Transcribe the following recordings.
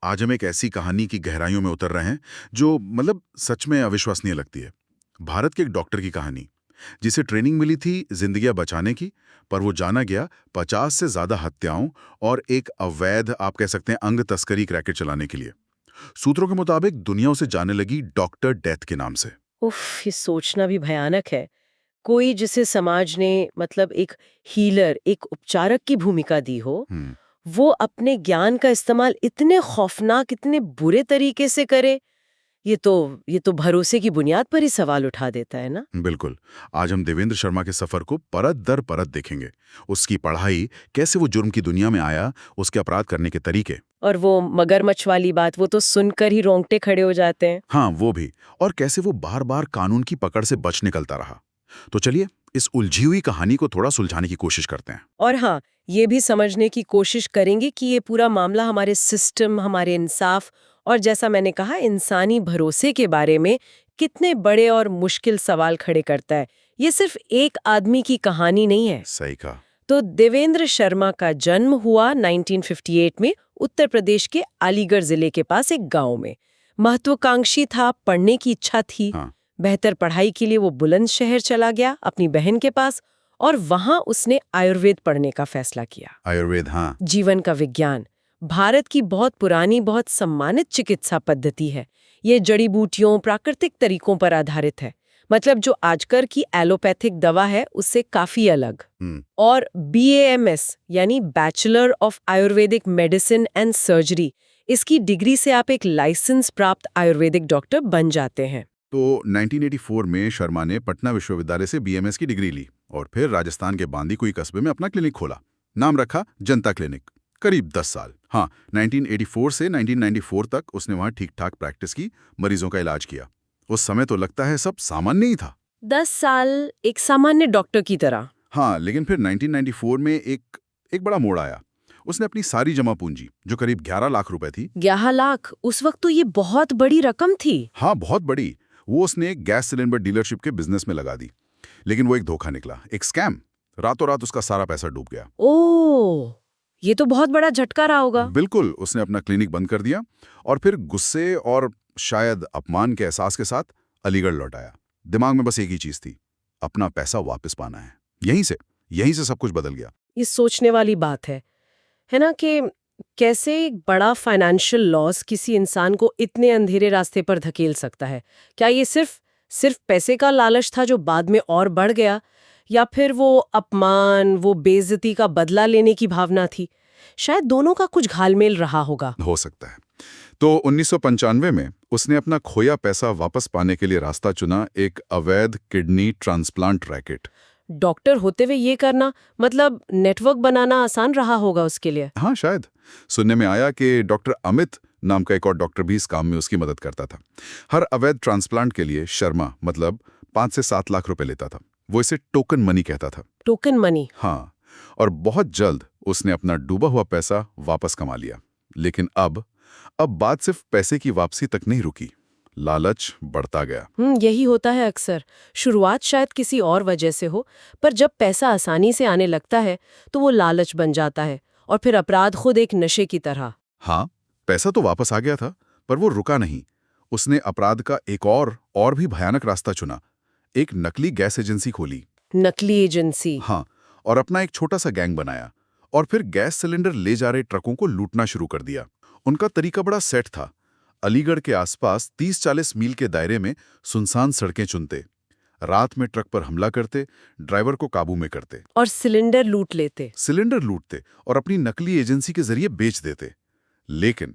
आज हम एक ऐसी कहानी की गहराइयों में उतर रहे हैं जो सच में अविश्वसनीय लगती है। भारत के एक डॉक्टर की कहानी, जिसे ट्रेनिंग मिली थी जिंदगियां बचाने की, पर वो जाना गया 50 से ज्यादा हत्याओं और एक अवैध, आप कह सकते हैं, अंग तस्करी रैकेट चलाने के लिए। सूत्रों के मुताबिक दुनिया उसे जाने लगी डॉक्टर डेथ के नाम से। उफ, ये सोचना भी भयानक है। कोई जिसे समाज ने एक हीलर, एक उपचारक की भूमिका दी हो, हम्म। वो अपने ज्ञान का इस्तेमाल इतने खौफनाक, इतने बुरे तरीके से करे। ये तो भरोसे की बुनियाद पर ही सवाल उठा देता है ना। बिल्कुल। आज हम देवेंद्र शर्मा के सफर को परत दर परत देखेंगे। उसकी पढ़ाई, कैसे वो जुर्म की दुनिया में आया, उसके अपराध करने के तरीके। और वो मगरमच्छ वाली बात, वो तो सुनकर ही रोंगटे खड़े हो जाते हैं। हाँ, वो भी। और कैसे वो बार बार कानून की पकड़ से बच निकलता रहा। तो चलिए, इस उलझी हुई कहानी को थोड़ा सुलझाने की कोशिश करते हैं। और हाँ, ये भी समझने की कोशिश करेंगे कि ये पूरा मामला हमारे सिस्टम, हमारे इंसाफ और, जैसा मैंने कहा, इंसानी भरोसे के बारे में कितने बड़े और मुश्किल सवाल खड़े करता है। ये सिर्फ एक आदमी की कहानी नहीं है। सही कहा। तो देवेंद्र शर्मा का जन्म हुआ 1958 में उत्तर प्रदेश के अलीगढ़ जिले के पास एक गांव में। महत्वाकांक्षी था, पढ़ने की इच्छा थी। हाँ। बेहतर पढ़ाई के लिए वो बुलंदशहर चला गया अपनी बहन के पास, और वहां उसने आयुर्वेद पढ़ने का फैसला किया। आयुर्वेद, हाँ। जीवन का विज्ञान भारत की बहुत पुरानी, बहुत सम्मानित चिकित्सा पद्धति है। ये जड़ी बूटियों, प्राकृतिक तरीकों पर आधारित है। जो आजकल की एलोपैथिक दवा है, उससे काफी अलग। हम्म। और BAMS यानी bachelor of Ayurvedic medicine and surgery, इसकी डिग्री से आप एक लाइसेंस प्राप्त आयुर्वेदिक डॉक्टर बन जाते हैं। तो 1984 में शर्मा ने पटना विश्वविद्यालय से बीएमएस की डिग्री ली और फिर राजस्थान के बांदीकुई कस्बे में अपना क्लिनिक खोला। नाम रखा जनता क्लिनिक। करीब 10 साल, हाँ, 1984 से 1994 तक उसने वहां ठीक ठाक प्रैक्टिस की, मरीजों का इलाज किया। उस समय तो लगता है सब सामान्य ही था। 10 साल एक सामान्य डॉक्टर की तरह। हाँ, लेकिन फिर 1994 में एक बड़ा मोड़ आया। उसने अपनी सारी जमा पूंजी, जो करीब 11 लाख रुपए थी। 11 लाख उस वक्त तो ये बहुत बड़ी रकम थी। हाँ, बहुत बड़ी। वो उसने एक गैस सिलेंडर डीलरशिप के बिजनेस में लगा दी। लेकिन वो एक धोखा निकला, एक स्कैम। रातों रात उसका सारा पैसा डूब गया। ओह, ये तो बहुत बड़ा झटका रहा होगा। बिल्कुल। उसने अपना क्लिनिक बंद कर दिया और फिर गुस्से और शायद अपमान के एहसास के साथ अलीगढ़ लौट आया। दिमाग में बस एक ही चीज थी, अपना पैसा वापस पाना है। यहीं से सब कुछ बदल गया। ये सोचने वाली बात है ना, कि कैसे एक बड़ा फाइनेंशियल लॉस किसी इंसान को इतने अंधेरे रास्ते पर धकेल सकता है। क्या ये सिर्फ सिर्फ पैसे का लालच था जो बाद में और बढ़ गया, या फिर वो अपमान, वो बेइज्जती का बदला लेने की भावना थी? शायद दोनों का कुछ घालमेल रहा होगा। हो सकता है। तो 1995 में उसने अपना खोया पैसा वापस पाने के लिए रास्ता चुना, एक अवैध किडनी ट्रांसप्लांट रैकेट। डॉक्टर होते हुए ये करना, नेटवर्क बनाना आसान रहा होगा उसके लिए। हाँ, शायद। सुनने में आया कि डॉक्टर अमित नाम का एक और डॉक्टर भी इस काम में उसकी मदद करता था। हर अवैध ट्रांसप्लांट के लिए शर्मा 5 से 7 लाख रुपए लेता था। वो इसे टोकन मनी कहता था। Token money. हाँ, और बहुत जल्द उसने अपना डूबा हुआ पैसा वापस कमा लिया। लेकिन अब बात सिर्फ पैसे की वापसी तक नहीं रुकी। लालच बढ़ता गया। यही होता है अक्सर। शुरुआत शायद किसी और वजह से हो, पर जब पैसा आसानी से आने लगता है तो वो लालच बन जाता है, और फिर अपराध खुद एक नशे की तरह। हाँ, पैसा तो वापस आ गया था, पर वो रुका नहीं। उसने अपराध का एक और भी भयानक रास्ता चुना। एक नकली गैस एजेंसी खोली। नकली एजेंसी। हाँ, और अपना एक छोटा सा गैंग बनाया और फिर गैस सिलेंडर ले जा रहे ट्रकों को लूटना शुरू कर दिया। उनका तरीका बड़ा सेट था। अलीगढ़ के आसपास 30-40 मील के दायरे में सुनसान सड़कें चुनते, रात में ट्रक पर हमला करते, ड्राइवर को काबू में करते और सिलेंडर लूट लेते। सिलेंडर लूटते और अपनी नकली एजेंसी के जरिए बेच देते। लेकिन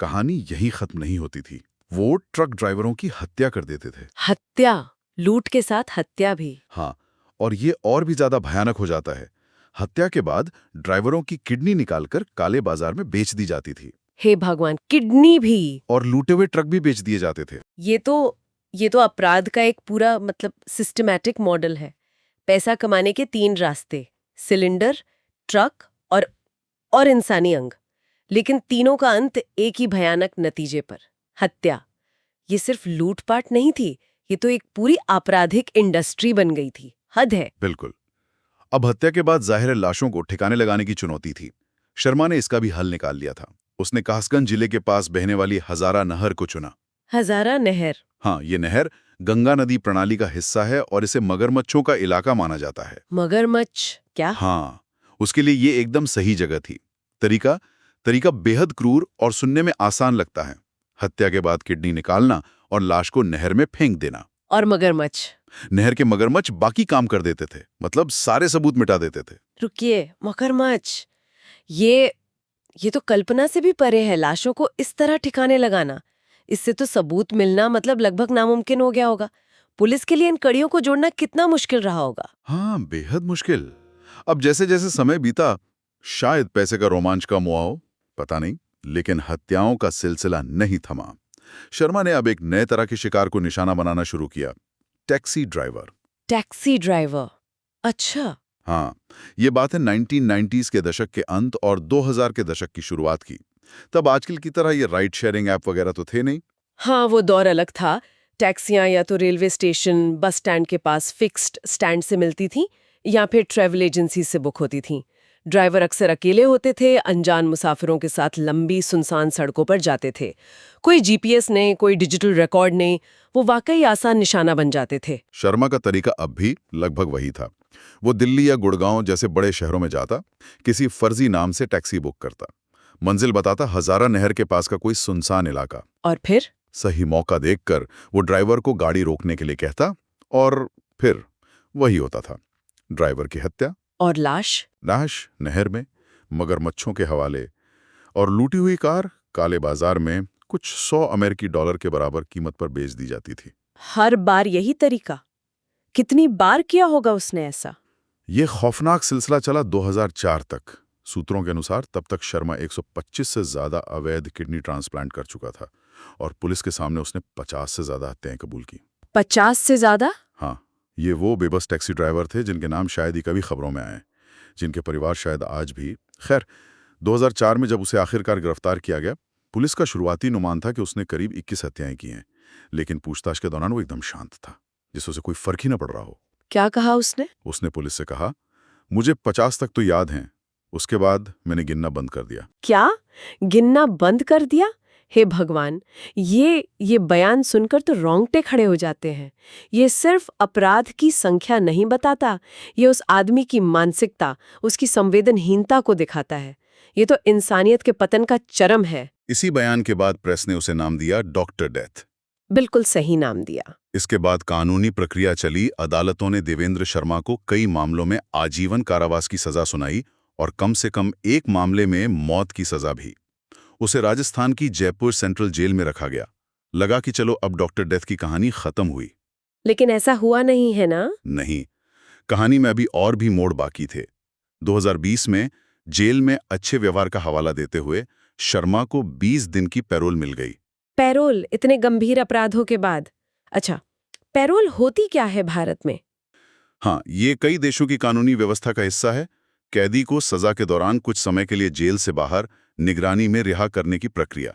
कहानी यहीं खत्म नहीं होती थी। वो ट्रक ड्राइवरों की हत्या कर देते थे। हत्या? लूट के साथ हत्या भी? हाँ, और ये और भी ज्यादा भयानक हो जाता है। हत्या के बाद ड्राइवरों की किडनी निकालकर काले बाजार में बेच दी जाती थी। हे भगवान, किडनी भी? और लूटे हुए ट्रक भी बेच दिए जाते थे। ये तो अपराध का एक पूरा सिस्टमैटिक मॉडल है। पैसा कमाने के 3 रास्ते: सिलेंडर, ट्रक और इंसानी अंग। लेकिन तीनों का अंत एक ही भयानक नतीजे पर: हत्या। ये सिर्फ लूटपाट नहीं थी, ये तो एक पूरी आपराधिक इंडस्ट्री बन गई थी। हद है। बिल्कुल। अब हत्या के बाद जाहिर है लाशों को ठिकाने लगाने की चुनौती थी। शर्मा ने इसका भी हल निकाल लिया था। उसने कासगंज जिले के पास बहने वाली हजारा नहर को चुना। हजारा नहर। हाँ, ये नहर गंगा नदी प्रणाली का हिस्सा है और इसे मगरमच्छों का इलाका माना जाता है। मगरमच्छ क्या? हाँ, उसके लिए ये एकदम सही जगह थी। तरीका तरीका बेहद क्रूर और सुनने में आसान लगता है। हत्या के बाद किडनी निकालना और लाश को नहर में फेंक देना। और मगरमच्छ? नहर के मगरमच्छ बाकी काम कर देते थे, मतलब सारे सबूत मिटा देते थे। रुकिए, मगरमच्छ, ये तो कल्पना से भी परे है, लाशों को इस तरह ठिकाने लगाना। इससे तो सबूत मिलना मतलब लगभग नामुमकिन हो गया होगा। पुलिस के लिए इन कड़ियों को जोड़ना कितना मुश्किल रहा होगा। हाँ, बेहद मुश्किल। अब जैसे जैसे समय बीता, शायद पैसे का रोमांच कम हुआ हो, पता नहीं, लेकिन हत्याओं का सिलसिला नहीं थमा। शर्मा ने अब एक नए तरह के शिकार को निशाना बनाना शुरू किया, टैक्सी ड्राइवर। Taxi driver? अच्छा। हाँ, ये बात है 1990s के दशक के अंत और 2000 के दशक की शुरुआत की। तब आजकल की तरह ये राइड शेयरिंग ऐप वगैरह तो थे नहीं। हाँ, वो दौर अलग था। टैक्सियां या तो रेलवे स्टेशन, बस स्टैंड के पास फिक्स्ड स्टैंड से मिलती थीं या फिर ट्रैवल एजेंसी से बुक होती थीं। ड्राइवर अक्सर अकेले होते थे, अनजान मुसाफिरों के साथ लंबी सुनसान सड़कों पर जाते थे। कोई जीपीएस नहीं, कोई डिजिटल रिकॉर्ड नहीं, वो वाकई आसान निशाना बन जाते थे। शर्मा का तरीका अब भी लगभग वही था। वो दिल्ली या गुड़गांव जैसे बड़े शहरों में जाता, किसी फर्जी नाम से टैक्सी बुक करता, मंजिल बताता हजारा नहर के पास का कोई सुनसान इलाका, और फिर सही मौका देखकर वो ड्राइवर को गाड़ी रोकने के लिए कहता, और फिर वही होता था, ड्राइवर की हत्या और लाश नहर में मगरमच्छों के हवाले, और लूटी हुई कार काले बाजार में कुछ $100 के बराबर कीमत पर बेच दी जाती थी। हर बार यही तरीका? कितनी बार किया होगा उसने ऐसा? ये खौफनाक सिलसिला चला 2004 तक। सूत्रों के अनुसार तब तक शर्मा 125 से ज्यादा अवैध किडनी ट्रांसप्लांट कर चुका था और पुलिस के सामने उसने 50 से ज्यादा हत्याएं कबूल की। 50 से ज्यादा? हाँ, ये वो बेबस टैक्सी ड्राइवर थे जिनके नाम शायद ही कभी खबरों में आए, जिनके परिवार शायद आज भी। खैर, 2004 में जब उसे आखिरकार गिरफ्तार किया गया, पुलिस का शुरुआती अनुमान था कि उसने करीब 21 हत्याएं की हैं, लेकिन पूछताछ के दौरान वो एकदम शांत था, जिससे उसे कोई फर्क ही न पड़ रहा हो। क्या कहा उसने? उसने पुलिस से कहा, मुझे 50 तक तो याद हैं, उसके बाद मैंने गिनना बंद कर दिया। क्या? गिनना बंद कर दिया? हे भगवान, ये बयान सुनकर तो रोंगटे खड़े हो जाते हैं। ये सिर्फ अपराध की संख्या नहीं बताता, ये उस आदमी की मानसिकता, उसकी संवेदनहीनता को दिखाता है। ये तो इंसानियत के पतन का चरम है। इसी बयान के बाद प्रेस ने उसे नाम दिया डॉक्टर डेथ। बिल्कुल सही नाम दिया। इसके बाद कानूनी प्रक्रिया चली। अदालतों ने देवेंद्र शर्मा को कई मामलों में आजीवन कारावास की सजा सुनाई और कम से कम एक मामले में मौत की सजा भी। उसे राजस्थान की जयपुर सेंट्रल जेल में रखा गया। लगा कि चलो अब डॉक्टर डेथ की कहानी खत्म हुई। लेकिन ऐसा हुआ नहीं है ना? नहीं, कहानी में अभी और भी मोड़ बाकी थे। 2020 में जेल में अच्छे व्यवहार का हवाला देते हुए शर्मा को 20 दिन की पैरोल मिल गई। पैरोल? इतने गंभीर अपराधों के बाद? अच्छा, पैरोल होती क्या है भारत में? हाँ, ये कई देशों की कानूनी व्यवस्था का हिस्सा है। कैदी को सजा के दौरान कुछ समय के लिए जेल से बाहर निगरानी में रिहा करने की प्रक्रिया।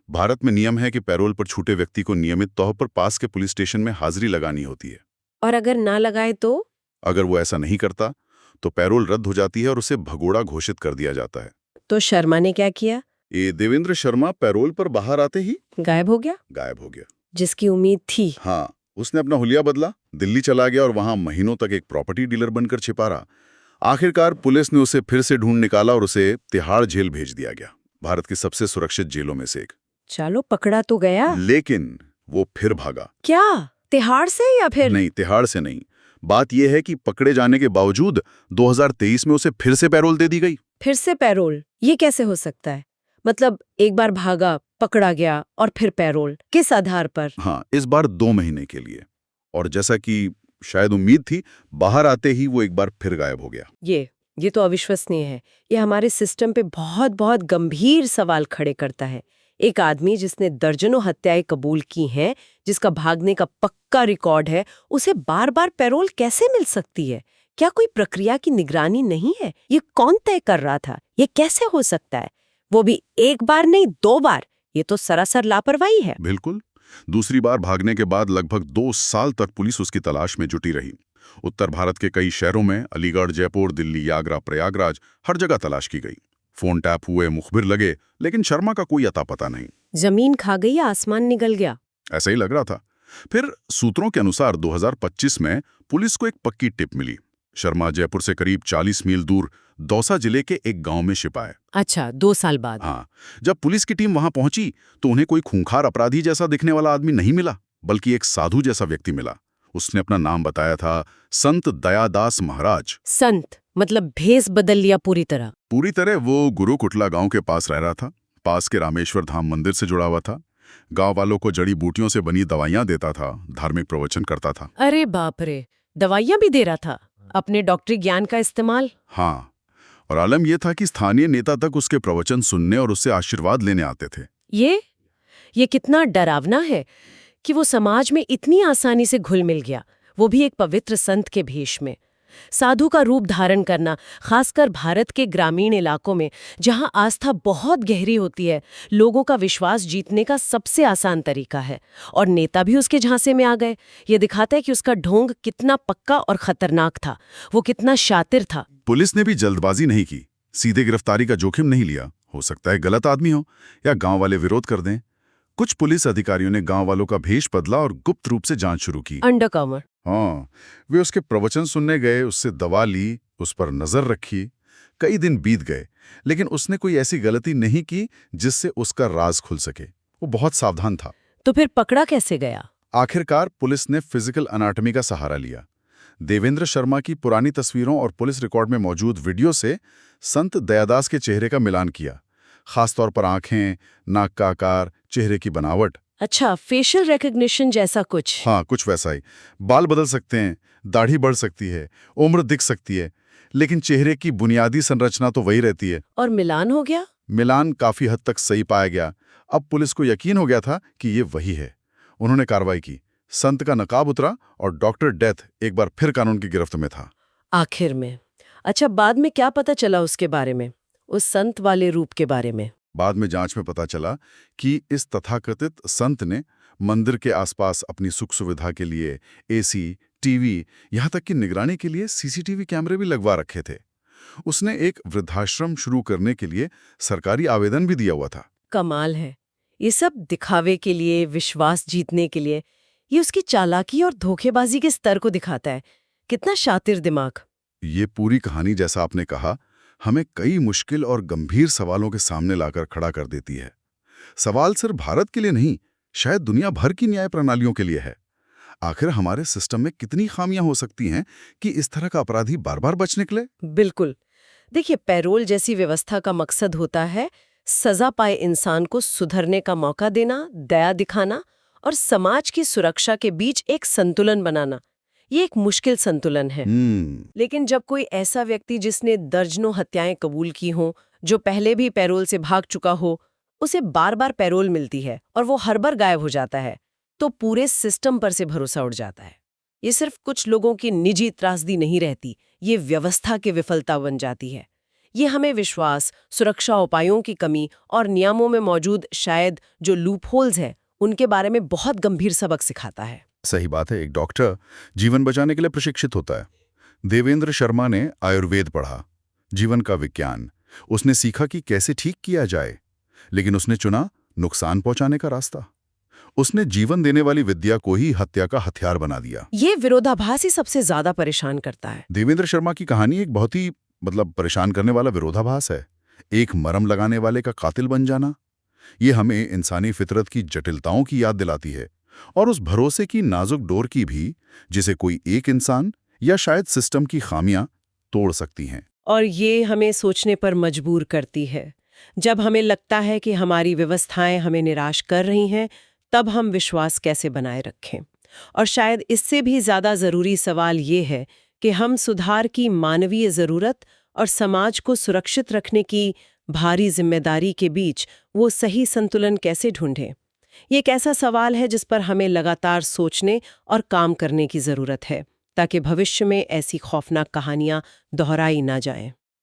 भारत में नियम है कि पैरोल पर छूटे व्यक्ति को नियमित तौर पर पास के पुलिस स्टेशन में हाजिरी लगानी होती है। और अगर ना लगाए तो? अगर वो ऐसा नहीं करता तो पैरोल रद्द हो जाती है और उसे भगोड़ा घोषित कर दिया जाता है। तो शर्मा ने क्या किया? ये देवेंद्र शर्मा पैरोल पर बाहर आते ही गायब हो गया? गायब हो गया। जिसकी उम्मीद थी। हाँ, उसने अपना हुलिया बदला, दिल्ली चला गया और वहां महीनों तक एक प्रॉपर्टी डीलर बनकर छिपा रहा। आखिरकार पुलिस ने उसे फिर से ढूंढ निकाला और उसे तिहाड़ जेल भेज दिया गया, भारत की सबसे सुरक्षित जेलों में से एक। चलो, पकड़ा तो गया। लेकिन वो फिर भागा। क्या? तिहाड़ से या फिर? नहीं, तिहाड़ से नहीं। बात यह है कि पकड़े जाने के बावजूद 2023 में उसे फिर से पैरोल दे दी गई। फिर से पैरोल? ये कैसे हो सकता है? मतलब एक बार भागा, पकड़ा गया और फिर पैरोल? किस आधार पर? हाँ, इस बार 2 महीने के लिए। और जैसा कि शायद उम्मीद थी, बाहर आते ही वो एक बार फिर गायब हो गया। ये तो अविश्वसनीय है। ये हमारे सिस्टम पे बहुत बहुत गंभीर सवाल खड़े करता है। एक आदमी जिसने दर्जनों हत्याएं कबूल की हैं, जिसका भागने का पक्का रिकॉर्ड है, उसे बार बार पैरोल कैसे मिल सकती है? क्या कोई प्रक्रिया की निगरानी नहीं है? ये कौन तय कर रहा था? ये कैसे हो सकता है? वो भी एक बार नहीं, 2 बार। ये तो सरासर लापरवाही है। बिल्कुल। दूसरी बार भागने के बाद लगभग 2 साल तक पुलिस उसकी तलाश में जुटी रही। उत्तर भारत के कई शहरों में, अलीगढ़, जयपुर, दिल्ली, आगरा, प्रयागराज, हर जगह तलाश की गई। फोन टैप हुए, मुखबिर लगे, लेकिन शर्मा का कोई अता पता नहीं। जमीन खा गई या आसमान निगल गया? ऐसा ही लग रहा था। फिर सूत्रों के अनुसार 2025 में पुलिस को एक पक्की टिप मिली। शर्मा जयपुर से करीब 40 मील दूर दौसा जिले के एक गांव में छिपाए। अच्छा, 2 साल बाद? हाँ, जब पुलिस की टीम वहां पहुंची तो उन्हें कोई खूंखार अपराधी जैसा दिखने वाला आदमी नहीं मिला, बल्कि एक साधु जैसा व्यक्ति मिला। उसने अपना नाम बताया था संत दयादास महाराज। संत मतलब भेष बदल लिया पूरी तरह? पूरी तरह। वो गुरु कुटला गांव के पास रह रहा था, पास के रामेश्वर धाम मंदिर से जुड़ा हुआ था। गांव वालों को जड़ी बूटियों से बनी दवाइयां देता था, धार्मिक प्रवचन करता था। अरे बाप रे, दवाइयां भी दे रहा था? अपने डॉक्टरी ज्ञान का इस्तेमाल? हाँ, और आलम यह था कि स्थानीय नेता तक उसके प्रवचन सुनने और उससे आशीर्वाद लेने आते थे। ये कितना डरावना है कि वो समाज में इतनी आसानी से घुल मिल गया, वो भी एक पवित्र संत के भेष में। साधु का रूप धारण करना, खासकर भारत के ग्रामीण इलाकों में जहां आस्था बहुत गहरी होती है, लोगों का विश्वास जीतने का सबसे आसान तरीका है। और नेता भी उसके झांसे में आ गए। ये दिखाता है कि उसका ढोंग कितना पक्का और खतरनाक था, वो कितना शातिर था। पुलिस ने भी जल्दबाजी नहीं की, सीधे गिरफ्तारी का जोखिम नहीं लिया। हो सकता है गलत आदमी हो या गांव वाले विरोध कर दें। कुछ पुलिस अधिकारियों ने गांव वालों का भेष बदला और गुप्त रूप से जांच शुरू की। अंडरकवर? हाँ, वे उसके प्रवचन सुनने गए, उससे दवा ली, उस पर नजर रखी। कई दिन बीत गए, लेकिन उसने कोई ऐसी गलती नहीं की जिससे उसका राज खुल सके। वो बहुत सावधान था। तो फिर पकड़ा कैसे गया? आखिरकार पुलिस ने फिजिकल एनाटॉमी का सहारा लिया। देवेंद्र शर्मा की पुरानी तस्वीरों और पुलिस रिकॉर्ड में मौजूद वीडियो से संत दयादास के चेहरे का मिलान किया, खासतौर पर आंखें, नाक का आकार, चेहरे की बनावट। अच्छा, फेशियल रिकग्निशन जैसा कुछ? हाँ, कुछ वैसा ही। बाल बदल सकते हैं, दाढ़ी बढ़ सकती है, उम्र दिख सकती है, लेकिन चेहरे की बुनियादी संरचना तो वही रहती है। और मिलान हो गया? मिलान काफी हद तक सही पाया गया। अब पुलिस को यकीन हो गया था कि ये वही है। उन्होंने कार्रवाई की, संत का नकाब उतरा और डॉक्टर डेथ एक बार फिर कानून की गिरफ्त में था। आखिर में? अच्छा, बाद में क्या पता चला उसके बारे में, उस संत वाले रूप के बारे में? बाद में जांच में पता चला कि इस तथाकथित संत ने मंदिर के आसपास अपनी सुख सुविधा के लिए एसी, टीवी, यहाँ तक कि निगरानी के लिए सीसीटीवी कैमरे भी लगवा रखे थे। उसने एक वृद्धाश्रम शुरू करने के लिए सरकारी आवेदन भी दिया हुआ था। कमाल है। ये सब दिखावे के लिए, विश्वास जीतने के लिए। ये उसकी चालाकी और धोखेबाजी के स्तर को दिखाता है। कितना शातिर दिमाग। ये पूरी कहानी, जैसा आपने कहा, हमें कई मुश्किल और गंभीर सवालों के सामने लाकर खड़ा कर देती है। सवाल सिर्फ भारत के लिए नहीं, शायद दुनिया भर की न्याय प्रणालियों के लिए है। आखिर हमारे सिस्टम में कितनी खामियां हो सकती हैं कि इस तरह का अपराधी बार बार बच निकले? बिल्कुल। देखिए, पैरोल जैसी व्यवस्था का मकसद होता है सजा पाए इंसान को सुधरने का मौका देना, दया दिखाना और समाज की सुरक्षा के बीच एक संतुलन बनाना। ये एक मुश्किल संतुलन है। लेकिन जब कोई ऐसा व्यक्ति जिसने दर्जनों हत्याएं कबूल की हों, जो पहले भी पैरोल से भाग चुका हो, उसे बार बार पैरोल मिलती है और वो हर बार गायब हो जाता है, तो पूरे सिस्टम पर से भरोसा उड़ जाता है। ये सिर्फ कुछ लोगों की निजी त्रासदी नहीं रहती, ये व्यवस्था की विफलता बन जाती है। ये हमें विश्वास, सुरक्षा उपायों की कमी और नियमों में मौजूद शायद जो लूपहोल्स हैं, उनके बारे में बहुत गंभीर सबक सिखाता है। सही बात है। एक डॉक्टर जीवन बचाने के लिए प्रशिक्षित होता है। देवेंद्र शर्मा ने आयुर्वेद पढ़ा, जीवन का विज्ञान। उसने सीखा कि कैसे ठीक किया जाए, लेकिन उसने चुना नुकसान पहुंचाने का रास्ता। उसने जीवन देने वाली विद्या को ही हत्या का हथियार बना दिया। ये विरोधाभास ही सबसे ज्यादा परेशान करता है। देवेंद्र शर्मा की कहानी एक बहुत ही परेशान करने वाला विरोधाभास है। एक मरहम लगाने वाले का कातिल बन जाना। ये हमें इंसानी फितरत की जटिलताओं की याद दिलाती है, और उस भरोसे की नाजुक डोर की भी, जिसे कोई एक इंसान या शायद सिस्टम की खामियां तोड़ सकती हैं। और ये हमें सोचने पर मजबूर करती है। जब हमें लगता है कि हमारी व्यवस्थाएं हमें निराश कर रही हैं, तब हम विश्वास कैसे बनाए रखें? और शायद इससे भी ज्यादा जरूरी सवाल ये है कि हम सुधार की मानवीय जरूरत और समाज को सुरक्षित रखने की भारी जिम्मेदारी के बीच वो सही संतुलन कैसे ढूंढें? ये एक ऐसा सवाल है जिस पर हमें लगातार सोचने और काम करने की जरूरत है, ताकि भविष्य में ऐसी खौफनाक कहानियां दोहराई ना जाएं।